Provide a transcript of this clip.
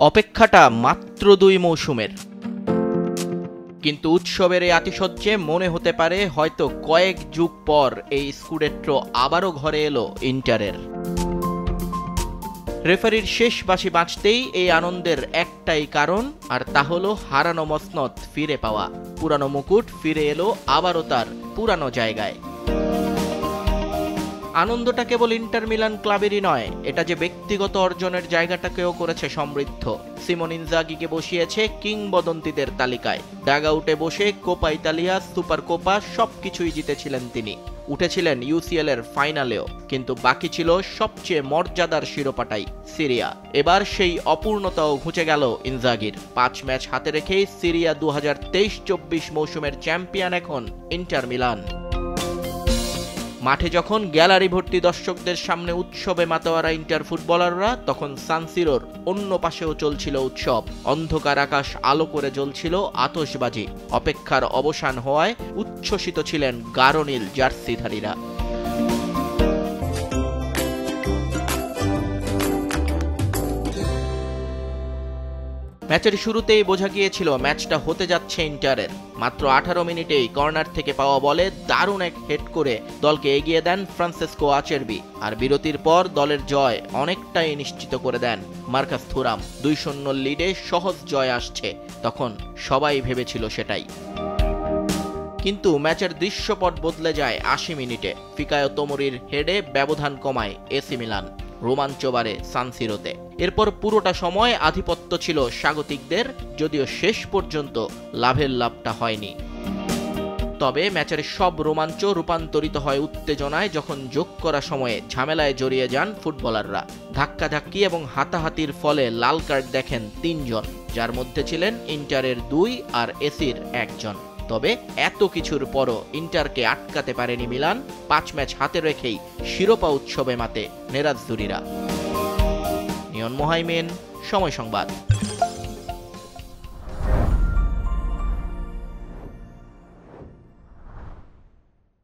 অপেক্ষাটা মাত্র ২ মৌসুমের, কিন্তু উৎসবের এই আতিশয্যে মনে হতে পারে হয়তো কয়েক যুগ পর এই স্কুডেট্রো আবারও ঘরে এলো ইন্টারের। রেফারির শেষ বাঁশি বাজতেই এই আনন্দের একটাই কারণ, আর তা হলো হারানো মসনদ ফিরে পাওয়া। পুরানো মুকুট ফিরে এলো আবারও তার পুরানো জায়গায়। আনন্দটা কেবল ইন্টার মিলান ক্লাবেরই নয়, এটা যে ব্যক্তিগত অর্জনের জায়গাটাকেও করেছে সমৃদ্ধ। সিমোনে ইনজাগিকে বসিয়েছে কিংবদন্তিদের তালিকায়। ডাগআউটে বসে কোপা ইতালিয়া, সুপার কোপা সবকিছুই জিতেছিলেন তিনি। উঠেছিলেন ইউসিএল এর ফাইনালেও, কিন্তু বাকি ছিল সবচেয়ে মর্যাদার শিরোপাটাই, সিরিয়া। এবার সেই অপূর্ণতাও ঘুচে গেল ইনজাগির। 5 ম্যাচ হাতে রেখেই সিরিয়া 2023-24 মৌসুমের চ্যাম্পিয়ন এখন ইন্টার মিলান। মাঠে যখন গ্যালারি ভর্তি দর্শকদের সামনে উৎসবে মাতোয়ারা ইন্টার ফুটবলাররা, তখন সান সিরোর অন্য পাশেও চলছিল উৎসব। অন্ধকার আকাশ আলো করে জ্বলছিল আতশবাজি। অপেক্ষার অবসান হওয়ায় উচ্ছ্বসিত ছিলেন গাঢ় নীল জার্সিধারীরা। ম্যাচের শুরুতেই বোঝা গিয়েছিল ম্যাচটা হতে যাচ্ছে ইন্টারের। মাত্র 18 মিনিটেই কর্নার থেকে পাওয়া বলে দারুণ এক হেড করে দলকে এগিয়ে দেন ফ্রান্সেসকো আচেরবি। আর বিরতির পর দলের জয় অনেকটাই নিশ্চিত করে দেন মার্কাস থুরাম। 2-0 লিডে সহজ জয় আসছে, তখন সবাই ভেবেছিল সেটাই। কিন্তু ম্যাচের দৃশ্যপট বদলে যায় 80 মিনিটে। ফিকায়ো তোমোরির হেডে ব্যবধান কমায় এসি মিলান। রোমাঞ্চ বাড়ে সান সিরোতে। এরপর পুরোটা সময় আধিপত্য ছিল স্বাগতিকদের, যদিও শেষ পর্যন্ত লাভের লাভটা হয়নি। তবে ম্যাচের সব রোমাঞ্চ রূপান্তরিত হয় উত্তেজনায় যখন যোগ করা সময়ে ঝামেলায় জড়িয়ে যান ফুটবলাররা। ধাক্কাধাক্কি এবং হাতাহাতির ফলে লাল কার্ড দেখেন 3 জন, যার মধ্যে ছিলেন ইন্টারের 2 আর এসির 1 জন। তবে এত কিছুর পরও ইন্টারকে আটকাতে পারেনি মিলান। 5 ম্যাচ হাতে রেখেই শিরোপা উৎসবে মাতে নেরাজ্জুরিরা। নিয়ন মোহাইমিন, সময় সংবাদ।